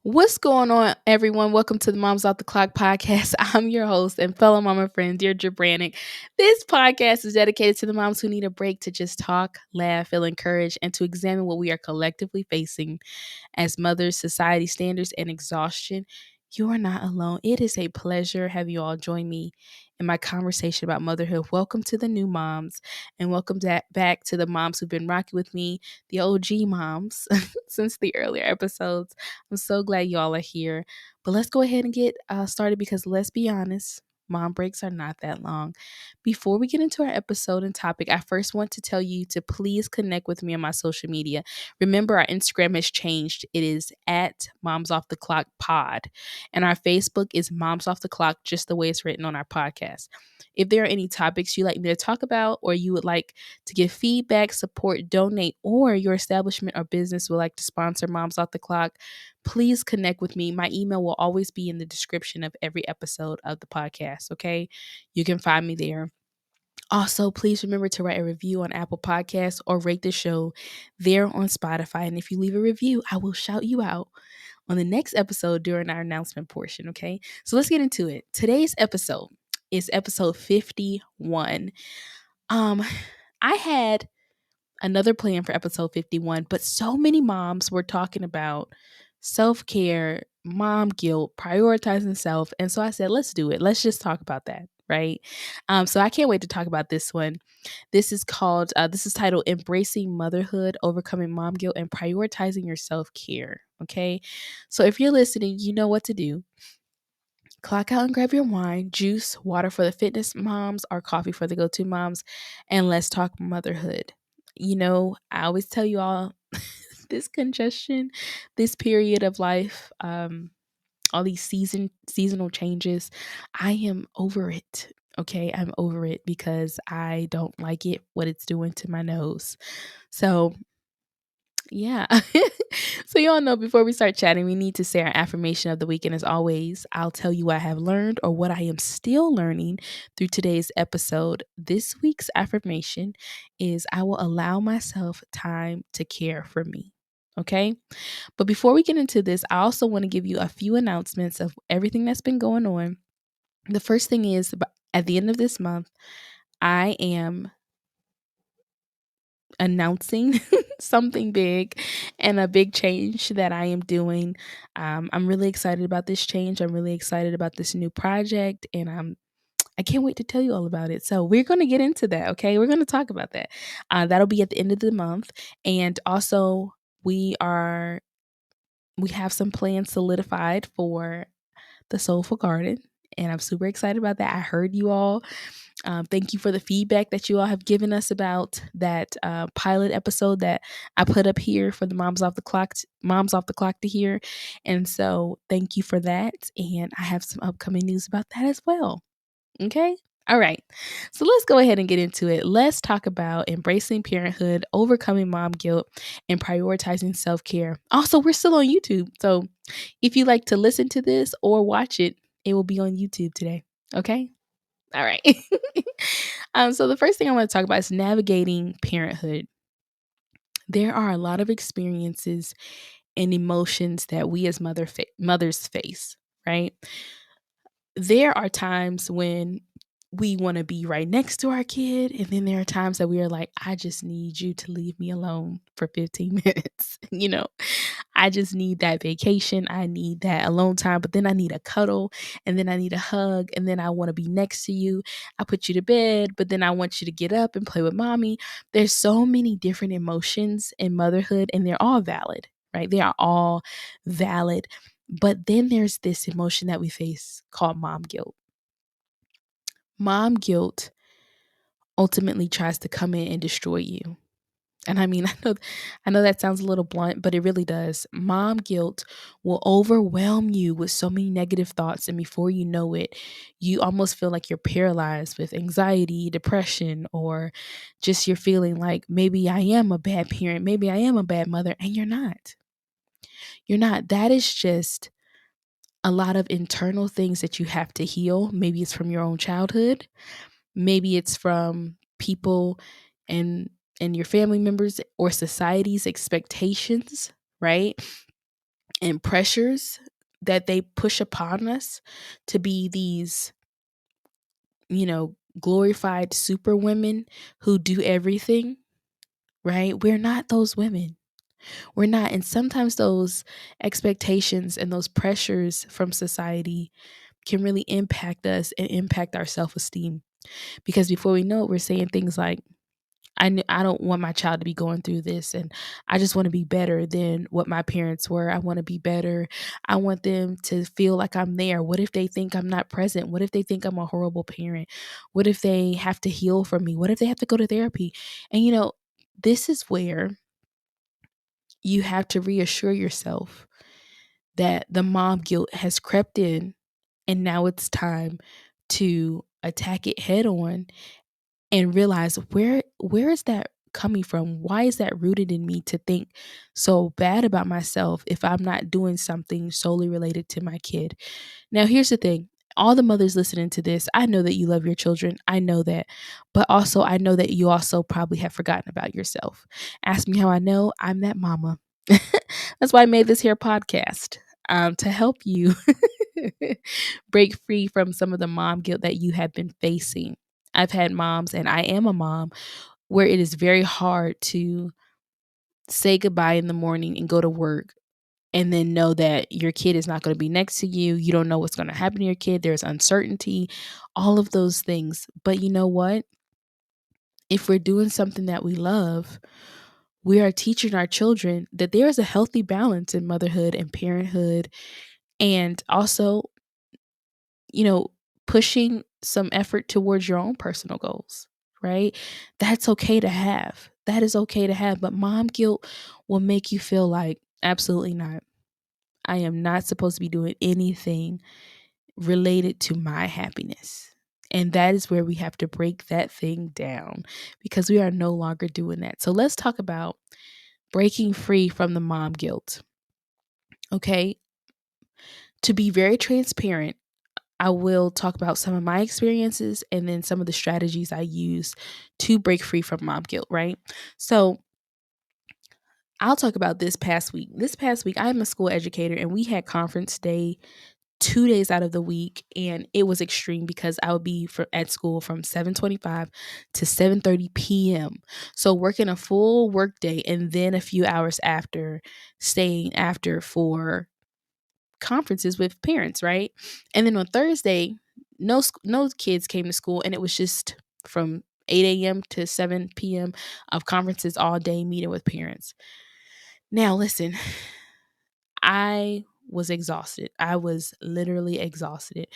What's going on, everyone? Welcome to the Moms Off the Clock podcast. I'm your host and fellow mama friend, Deirdre. This podcast is dedicated to the moms who need a break to just talk, laugh, feel encouraged, and to examine what we are collectively facing as mothers, society standards, and exhaustion. You are not alone. It is a pleasure having you all join me in my conversation about motherhood. Welcome to the new moms, and welcome back to the moms who've been rocking with me, the OG moms, since the earlier episodes. I'm so glad y'all are here. But let's go ahead and get started because let's be honest, mom breaks are not that long. Before we get into our episode and topic, I first want to tell you to please connect with me on my social media. Remember, our Instagram has changed. It is at Moms Off the Clock Pod. And our Facebook is Moms Off the Clock, just the way it's written on our podcast. If there are any topics you'd like me to talk about, or you would like to give feedback, support, donate, or your establishment or business would like to sponsor Moms Off the Clock, please connect with me. My email will always be in the description of every episode of the podcast, okay? You can find me there. Also, please remember to write a review on Apple Podcasts or rate the show there on Spotify. And if you leave a review, I will shout you out on the next episode during our announcement portion, okay? So let's get into it. Today's episode is episode 51. Um, I had another plan for episode 51, but so many moms were talking about self-care, mom guilt, prioritizing self. And so I said, let's do it. Let's just talk about that. Right. So I can't wait to talk about this one. This is titled Embracing Motherhood, Overcoming Mom Guilt, and Prioritizing Your Self-Care. Okay. So if you're listening, you know what to do. Clock out and grab your wine, juice, water for the fitness moms, or coffee for the go-to moms, and let's talk motherhood. I always tell you all this congestion, this period of life, all these seasonal changes, I am over it. Okay, I'm over it because I don't like it what it's doing to my nose. So yeah. So you all know before we start chatting, we need to say our affirmation of the week. And as always, I'll tell you what I have learned or what I am still learning through today's episode. This week's affirmation is I will allow myself time to care for me. Okay. But before we get into this, I also want to give you a few announcements of everything that's been going on. The first thing is at the end of this month, I am announcing something big and a big change that I am doing. I'm really excited about this change. I'm really excited about this new project, and I can't wait to tell you all about it. So we're going to get into that. Okay, we're going to talk about that. That'll be at the end of the month, and also we have some plans solidified for the Soulful Garden. And I'm super excited about that. I heard you all. Thank you for the feedback that you all have given us about that pilot episode that I put up here for the Moms Off the Clock to hear. And so thank you for that. And I have some upcoming news about that as well. Okay. All right. So let's go ahead and get into it. Let's talk about embracing parenthood, overcoming mom guilt, and prioritizing self-care. Also, we're still on YouTube. So if you like to listen to this or watch it, it will be on YouTube today. Okay. All right. So the first thing I want to talk about is navigating parenthood. There are a lot of experiences and emotions that we as mothers face, right? There are times when we want to be right next to our kid, and then there are times that we are like, I just need you to leave me alone for 15 minutes. I just need that vacation. I need that alone time, but then I need a cuddle, and then I need a hug, and then I want to be next to you. I put you to bed, but then I want you to get up and play with mommy. There's so many different emotions in motherhood, and they're all valid, right? They are all valid. But then there's this emotion that we face called mom guilt. Mom guilt ultimately tries to come in and destroy you. And I mean, I know that sounds a little blunt, but it really does. Mom guilt will overwhelm you with so many negative thoughts, and before you know it, you almost feel like you're paralyzed with anxiety, depression, or just you're feeling like maybe I am a bad parent, maybe I am a bad mother, and you're not. You're not. That is just a lot of internal things that you have to heal. Maybe it's from your own childhood. Maybe it's from people and your family members or society's expectations, right? and pressures that they push upon us to be these, glorified super women who do everything, right? We're not those women. We're not. And sometimes those expectations and those pressures from society can really impact us and impact our self esteem. Because before we know it, we're saying things like, I don't want my child to be going through this, and I just want to be better than what my parents were. I want to be better. I want them to feel like I'm there. What if they think I'm not present? What if they think I'm a horrible parent? What if they have to heal from me? What if they have to go to therapy? And this is where you have to reassure yourself that the mom guilt has crept in, and now it's time to attack it head on and realize where is that coming from? Why is that rooted in me to think so bad about myself if I'm not doing something solely related to my kid? Now, here's the thing. All the mothers listening to this, I know that you love your children. I know that. But also, I know that you also probably have forgotten about yourself. Ask me how I know. I'm that mama. That's why I made this here podcast, to help you break free from some of the mom guilt that you have been facing. I've had moms, and I am a mom, where it is very hard to say goodbye in the morning and go to work and then know that your kid is not going to be next to you. You don't know what's going to happen to your kid. There's uncertainty, all of those things. But you know what? If we're doing something that we love, we are teaching our children that there is a healthy balance in motherhood and parenthood, and also, you know, pushing some effort towards your own personal goals, right? That's okay to have. That is okay to have. But mom guilt will make you feel like, absolutely not. I am not supposed to be doing anything related to my happiness. And that is where we have to break that thing down, because we are no longer doing that. So let's talk about breaking free from the mom guilt. Okay. To be very transparent, I will talk about some of my experiences and then some of the strategies I use to break free from mom guilt, right? So I'll talk about this past week. This past week, I'm a school educator, and we had conference day 2 days out of the week, and it was extreme because I would be at school from 7:25 to 7:30 p.m. So working a full work day, and then a few hours after, staying after for conferences with parents, right? And then on Thursday, no kids came to school, and it was just from 8 a.m. to 7 p.m. of conferences all day, meeting with parents. Now, listen, I was exhausted. I was literally exhausted.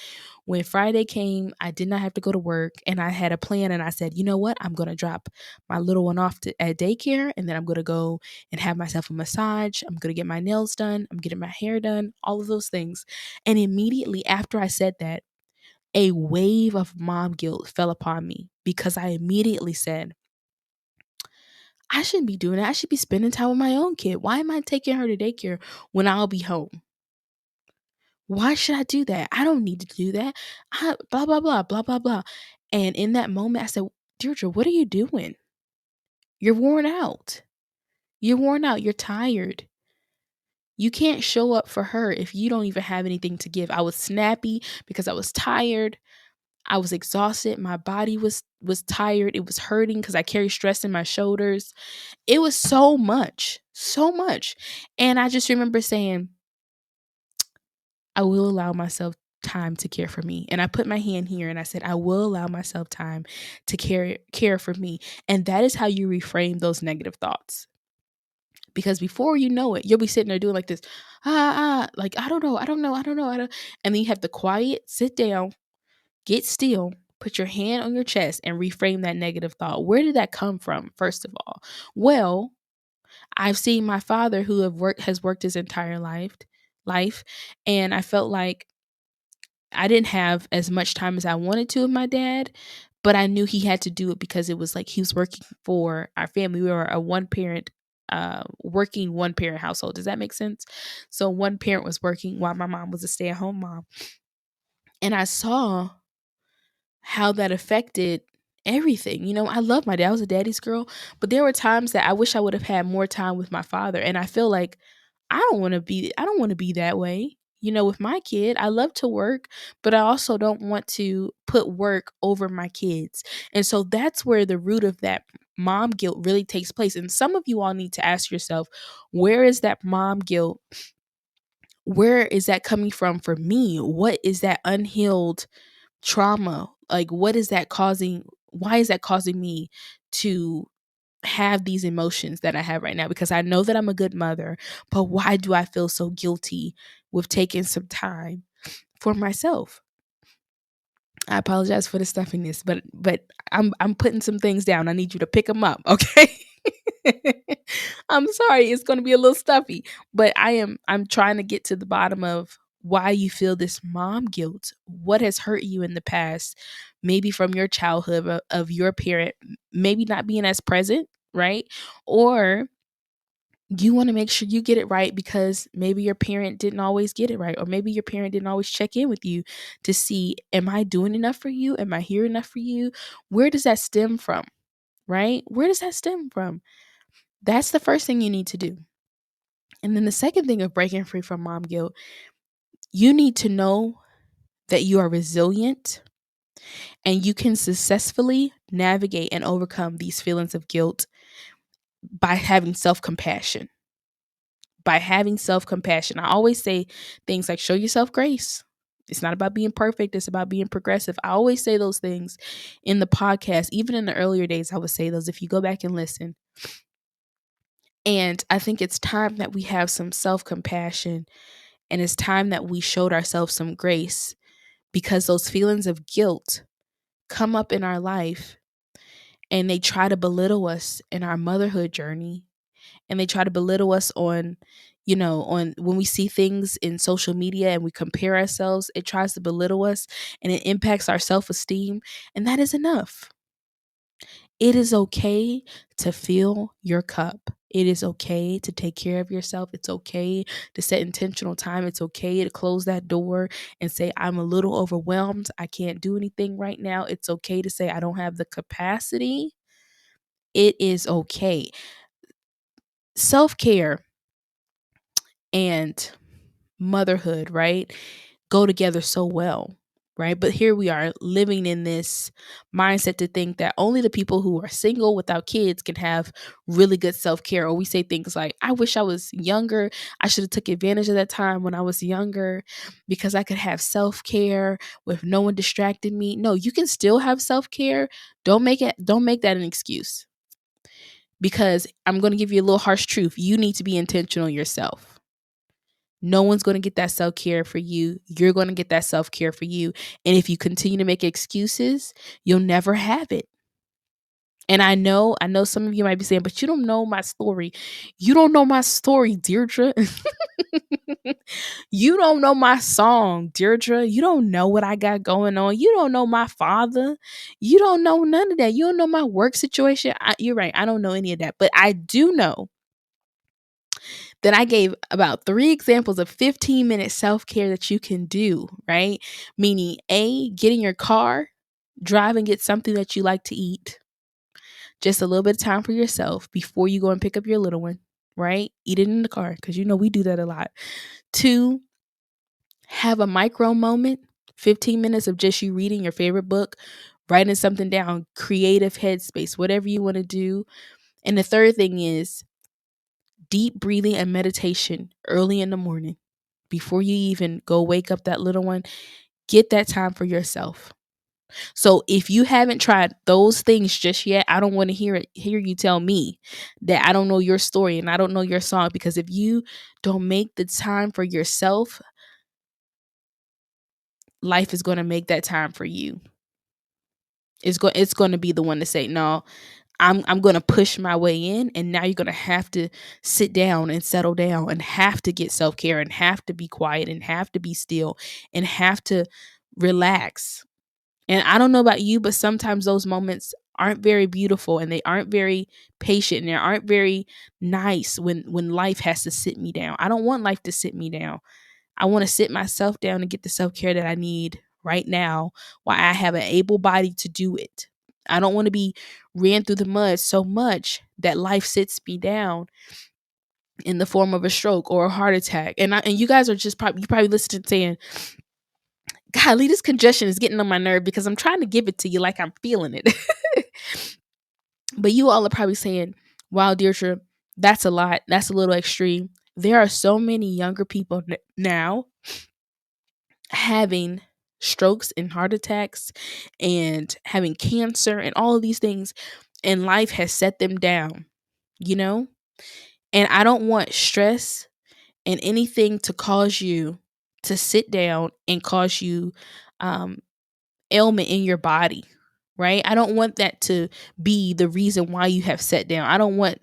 When Friday came, I did not have to go to work, and I had a plan, and I said, you know what? I'm going to drop my little one off at daycare, and then I'm going to go and have myself a massage. I'm going to get my nails done. I'm getting my hair done, all of those things. And immediately after I said that, a wave of mom guilt fell upon me, because I immediately said, I shouldn't be doing that. I should be spending time with my own kid. Why am I taking her to daycare when I'll be home? Why should I do that? I don't need to do that. Blah, blah, blah, blah, blah, blah. And in that moment, I said, Deirdre, what are you doing? You're worn out. You're worn out. You're tired. You can't show up for her if you don't even have anything to give. I was snappy because I was tired. I was exhausted. My body was tired. It was hurting because I carry stress in my shoulders. It was so much, so much. And I just remember saying, I will allow myself time to care for me. And I put my hand here and I said, I will allow myself time to care for me. And that is how you reframe those negative thoughts. Because before you know it, you'll be sitting there doing like this, like, I don't know, I don't know, I don't know, I don't. And then you have to quiet, sit down, get still, put your hand on your chest and reframe that negative thought. Where did that come from, first of all? Well, I've seen my father, who has worked his entire life, and I felt like I didn't have as much time as I wanted to with my dad, but I knew he had to do it because it was like he was working for our family. We were a working one parent household. Does that make sense? So one parent was working while my mom was a stay at home mom. And I saw how that affected everything. I love my dad. I was a daddy's girl, but there were times that I wish I would have had more time with my father. And I feel like I don't want to be that way. With my kid, I love to work, but I also don't want to put work over my kids. And so that's where the root of that mom guilt really takes place. And some of you all need to ask yourself, where is that mom guilt? Where is that coming from for me? What is that unhealed trauma? Like, what is that causing? Why is that causing me to have these emotions that I have right now? Because I know that I'm a good mother, but why do I feel so guilty with taking some time for myself? I apologize for the stuffiness, but I'm putting some things down. I need you to pick them up, okay? I'm sorry, it's going to be a little stuffy, but I'm trying to get to the bottom of why you feel this mom guilt. What has hurt you in the past? Maybe from your childhood of your parent maybe not being as present, right? Or you want to make sure you get it right because maybe your parent didn't always get it right, or maybe your parent didn't always check in with you to see, am I doing enough for you? Am I here enough for you? Where does that stem from? Right? Where does that stem from? That's the first thing you need to do. And then the second thing of breaking free from mom guilt, you need to know that you are resilient and you can successfully navigate and overcome these feelings of guilt by having self compassion. By having self compassion. I always say things like, show yourself grace. It's not about being perfect, it's about being progressive. I always say those things in the podcast. Even in the earlier days, I would say those if you go back and listen. And I think it's time that we have some self compassion, and it's time that we showed ourselves some grace, because those feelings of guilt come up in our life and they try to belittle us in our motherhood journey, and they try to belittle us on on when we see things in social media and we compare ourselves. It tries to belittle us and it impacts our self-esteem, and that is enough. It is okay to fill your cup. It is okay to take care of yourself. It's okay to set intentional time. It's okay to close that door and say, I'm a little overwhelmed. I can't do anything right now. It's okay to say, I don't have the capacity. It is okay. Self care and motherhood, right, go together so well, right? But here we are living in this mindset to think that only the people who are single without kids can have really good self-care. Or we say things like, I wish I was younger. I should have took advantage of that time when I was younger because I could have self-care with no one distracting me. No, you can still have self-care. Don't make that an excuse. Because I'm going to give you a little harsh truth. You need to be intentional yourself. No one's going to get that self care for you. You're going to get that self care for you. And if you continue to make excuses, you'll never have it. And I know some of you might be saying, but you don't know my story. You don't know my story, Deirdre. You don't know my song, Deirdre. You don't know what I got going on. You don't know my father. You don't know none of that. You don't know my work situation. You're right. I don't know any of that. But I do know that I gave about 3 examples of 15-minute self-care that you can do, right? Meaning, A, get in your car, drive and get something that you like to eat. Just a little bit of time for yourself before you go and pick up your little one, right? Eat it in the car because we do that a lot. 2, have a micro moment, 15 minutes of just you reading your favorite book, writing something down, creative headspace, whatever you want to do. And the third thing is deep breathing and meditation early in the morning before you even go wake up that little one. Get that time for yourself. So if you haven't tried those things just yet, I don't want to hear you tell me that I don't know your story and I don't know your song, because if you don't make the time for yourself, life is going to make that time for you. It's going to be the one to say, "No, I'm going to push my way in," and now you're going to have to sit down and settle down and have to get self-care and have to be quiet and have to be still and have to relax. And I don't know about you, but sometimes those moments aren't very beautiful and they aren't very patient and they aren't very nice when life has to sit me down. I don't want life to sit me down. I want to sit myself down and get the self-care that I need right now while I have an able body to do it. I don't want to be ran through the mud so much that life sits me down in the form of a stroke or a heart attack. And you guys are just probably listening saying, golly, this congestion is getting on my nerve because I'm trying to give it to you like I'm feeling it. But you all are probably saying, wow, Deirdre, that's a lot. That's a little extreme. There are so many younger people now having strokes and heart attacks and having cancer and all of these things, and life has set them down, you know? And I don't want stress and anything to cause you to sit down and cause you um, ailment in your body, right? I don't want that to be the reason why you have sat down. I don't want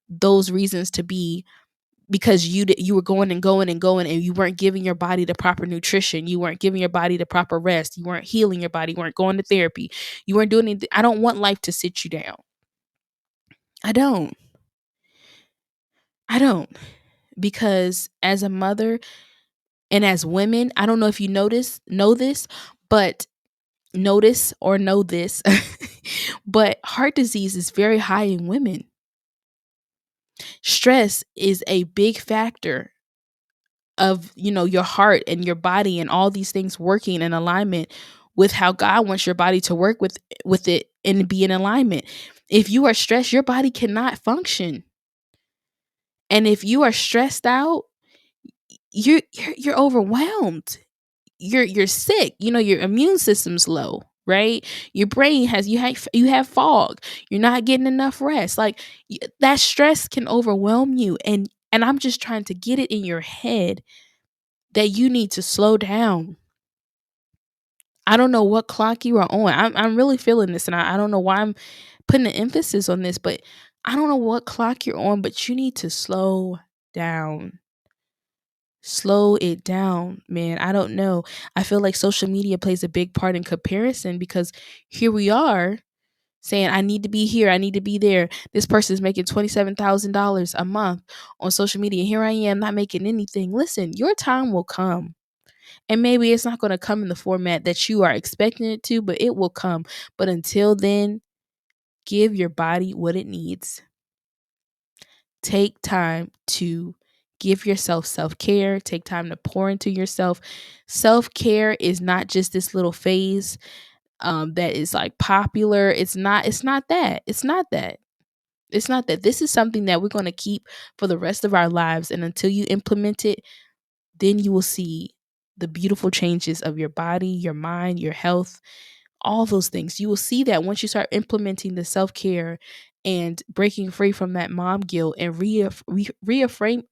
those reasons to be because you were going and going and going and you weren't giving your body the proper nutrition, you weren't giving your body the proper rest, you weren't healing your body, you weren't going to therapy, you weren't doing anything. I don't want life to sit you down. I don't. I don't. Because as a mother and as women, I don't know if you know this, but notice or know this, but heart disease is very high in women. Stress is a big factor of, your heart and your body and all these things working in alignment with how God wants your body to work with it and be in alignment. If you are stressed, your body cannot function. And if you are stressed out, you're overwhelmed. You're sick. Your immune system's low, right? Your brain you have fog. You're not getting enough rest. Like that stress can overwhelm you, and I'm just trying to get it in your head that you need to slow down. I don't know what clock you are on. I'm really feeling this, and I don't know why I'm putting an emphasis on this, but I don't know what clock you're on, but you need to slow down. Slow it down, man. I don't know. I feel like social media plays a big part in comparison because here we are saying, I need to be here, I need to be there. This person is making $27,000 a month on social media. Here I am not making anything. Listen, your time will come. And maybe it's not going to come in the format that you are expecting it to, but it will come. But until then, give your body what it needs. Take time to give yourself self-care. Take time to pour into yourself. Self-care is not just this little phase that is like popular. It's not that. It's not that. It's not that. This is something that we're going to keep for the rest of our lives. And until you implement it, then you will see the beautiful changes of your body, your mind, your health, all those things. You will see that once you start implementing the self-care and breaking free from that mom guilt and reaffirming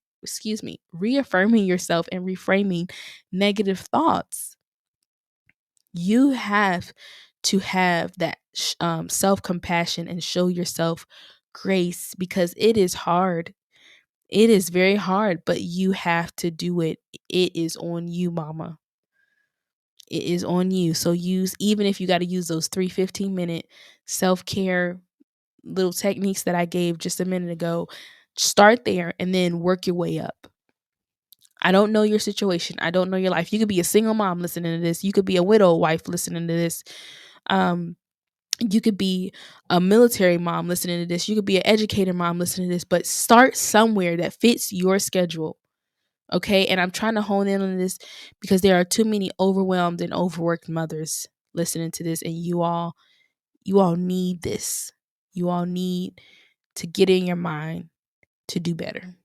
yourself and reframing negative thoughts. You have to have that self-compassion and show yourself grace because it is hard. It is very hard, but you have to do it. It is on you, mama. It is on you. So even if you got to use those 3 15-minute self-care little techniques that I gave just a minute ago, start there and then work your way up. I don't know your situation. I don't know your life. You could be a single mom listening to this. You could be a widow wife listening to this. You could be a military mom listening to this. You could be an educator mom listening to this, but start somewhere that fits your schedule. Okay. And I'm trying to hone in on this because there are too many overwhelmed and overworked mothers listening to this. And you all need this. You all need to get in your mind to do better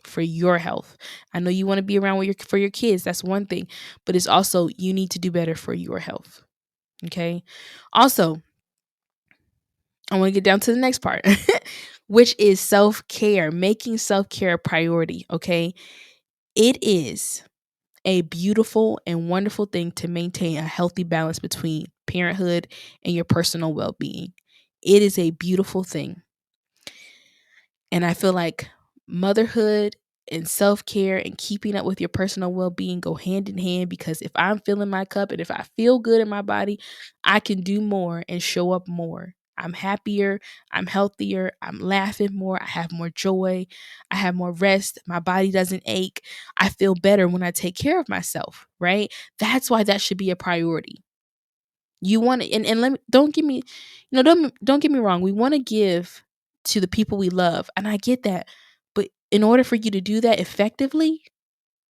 for your health. I know you want to be around for your kids. That's one thing, but it's also, you need to do better for your health. Okay. Also, I want to get down to the next part, which is self-care, making self-care a priority. Okay. It is a beautiful and wonderful thing to maintain a healthy balance between parenthood and your personal well-being. It is a beautiful thing. And I feel like motherhood and self-care and keeping up with your personal well-being go hand in hand, because if I'm filling my cup and if I feel good in my body, I can do more and show up more. I'm happier, I'm healthier, I'm laughing more, I have more joy, I have more rest, my body doesn't ache. I feel better when I take care of myself, right? That's why that should be a priority. You want to, and let me, don't get me, don't get me wrong. We want to give to the people we love, and I get that, but In order for you to do that effectively,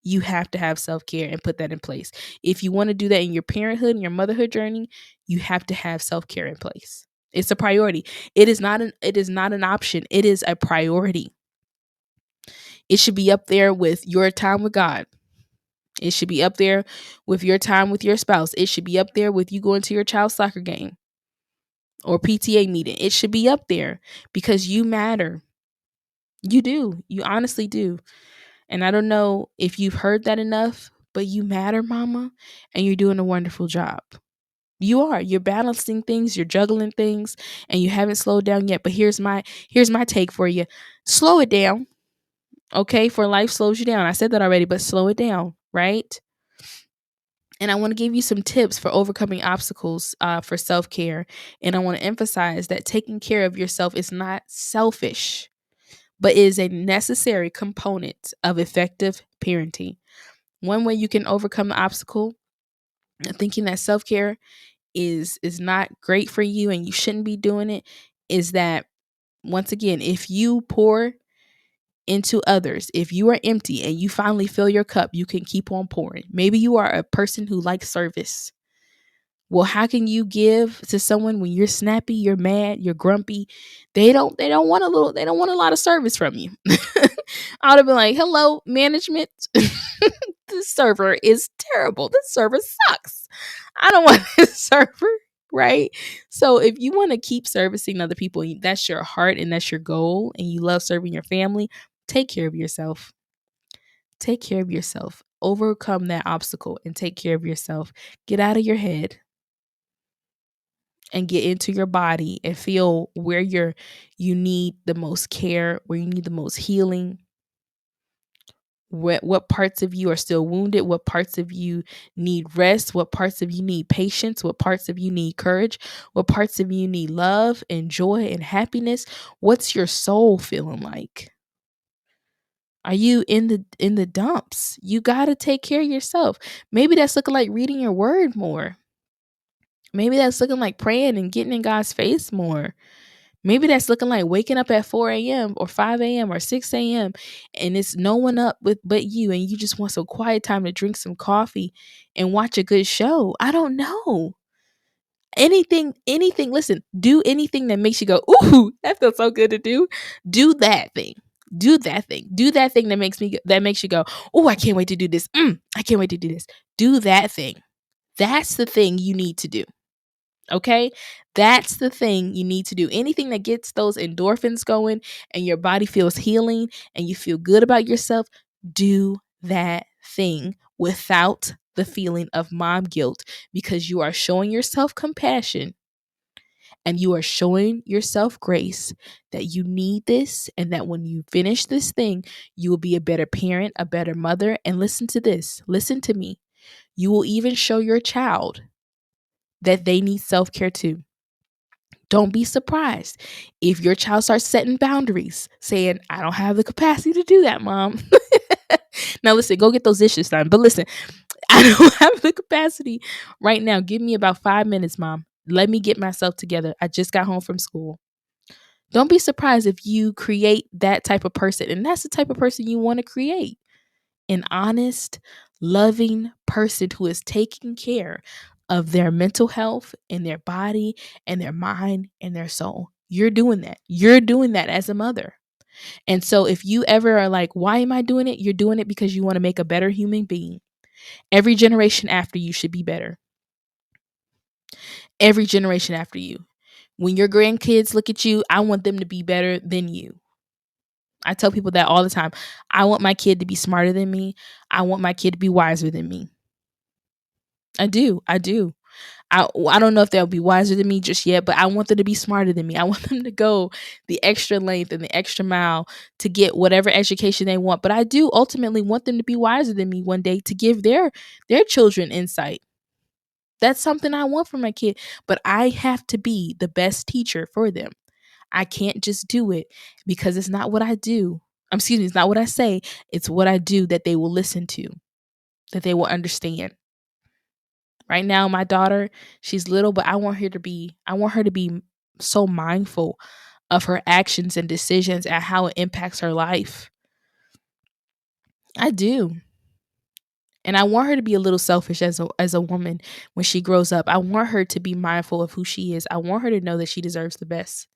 you have to have self-care and put that in place. If you want to do that in your parenthood and your motherhood journey, you have to have self-care in place. It's a priority. It is not an option. It is a priority. It should be up there with your time with God. It should be up there with your time with your spouse. It should be up there with you going to your child's soccer game or PTA meeting. It should be up there because you matter. You do. You honestly do. And I don't know if you've heard that enough, but you matter, mama, and you're doing a wonderful job. You are. You're balancing things, you're juggling things, and you haven't slowed down yet. But here's my take for you. Slow it down. Okay? For life slows you down. I said that already, but slow it down, right? And I want to give you some tips for overcoming obstacles for self care. And I want to emphasize that taking care of yourself is not selfish, but is a necessary component of effective parenting. One way you can overcome the obstacle, thinking that self care is not great for you and you shouldn't be doing it, is that once again, if you pour into others, if you are empty and you finally fill your cup, you can keep on pouring. Maybe you are a person who likes service. Well, how can you give to someone when you're snappy, you're mad, you're grumpy? They don't want a lot of service from you. I would have been like, "Hello, management. This server is terrible. This server sucks. I don't want this server." Right? So if you want to keep servicing other people, that's your heart and that's your goal, and you love serving your family, take care of yourself. Take care of yourself. Overcome that obstacle and take care of yourself. Get out of your head and get into your body and feel where you need the most care, where you need the most healing. What parts of you are still wounded, what parts of you need rest, what parts of you need patience, what parts of you need courage, what parts of you need love and joy and happiness. What's your soul feeling like? Are you in the dumps? You got to take care of yourself. Maybe that's looking like reading your word more. Maybe that's looking like praying and getting in God's face more. Maybe that's looking like waking up at 4 a.m. or 5 a.m. or 6 a.m. and it's no one up but you, and you just want some quiet time to drink some coffee and watch a good show. I don't know. Anything, listen, do anything that makes you go, "Ooh, that feels so good to do." Do that thing. Do that thing. Do that thing that makes you go, "Oh, I can't wait to do this. I can't wait to do this." Do that thing. That's the thing you need to do. Okay? That's the thing you need to do. Anything that gets those endorphins going and your body feels healing and you feel good about yourself, do that thing without the feeling of mom guilt, because you are showing yourself compassion and you are showing yourself grace, that you need this, and that when you finish this thing, you will be a better parent, a better mother. And listen to this. Listen to me. You will even show your child that they need self-care too. Don't be surprised if your child starts setting boundaries, saying, "I don't have the capacity to do that, mom." Now, listen, go get those dishes done. But listen, "I don't have the capacity right now. Give me about 5 minutes, mom. Let me get myself together. I just got home from school." Don't be surprised if you create that type of person. And that's the type of person you want to create: an honest, loving person who is taking care of their mental health and their body and their mind and their soul. You're doing that. You're doing that as a mother. And so if you ever are like, "Why am I doing it?" You're doing it because you want to make a better human being. Every generation after you should be better. Every generation after you. When your grandkids look at you, I want them to be better than you. I tell people that all the time. I want my kid to be smarter than me. I want my kid to be wiser than me. I do. I do. I don't know if they'll be wiser than me just yet, but I want them to be smarter than me. I want them to go the extra length and the extra mile to get whatever education they want. But I do ultimately want them to be wiser than me one day, to give their children insight. That's something I want for my kid. But I have to be the best teacher for them. I can't just do it because it's not what I do. Excuse me, it's not what I say. It's what I do that they will listen to, that they will understand. Right now, my daughter, she's little, but I want her to be so mindful of her actions and decisions and how it impacts her life. I do. And I want her to be a little selfish as a woman when she grows up. I want her to be mindful of who she is. I want her to know that she deserves the best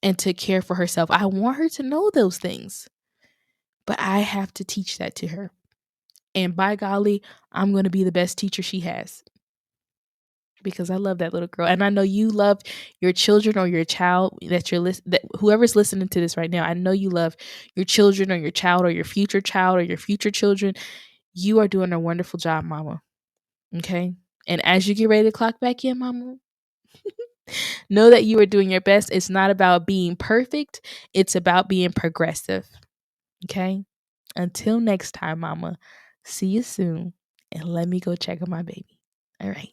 and to care for herself. I want her to know those things. But I have to teach that to her. And by golly, I'm going to be the best teacher she has because I love that little girl. And I know you love your children or your child that whoever's listening to this right now, I know you love your children or your child or your future children. You are doing a wonderful job, mama. Okay? And as you get ready to clock back in, mama, know that you are doing your best. It's not about being perfect, it's about being progressive. Okay? Until next time, mama, see you soon. And let me go check on my baby. All right.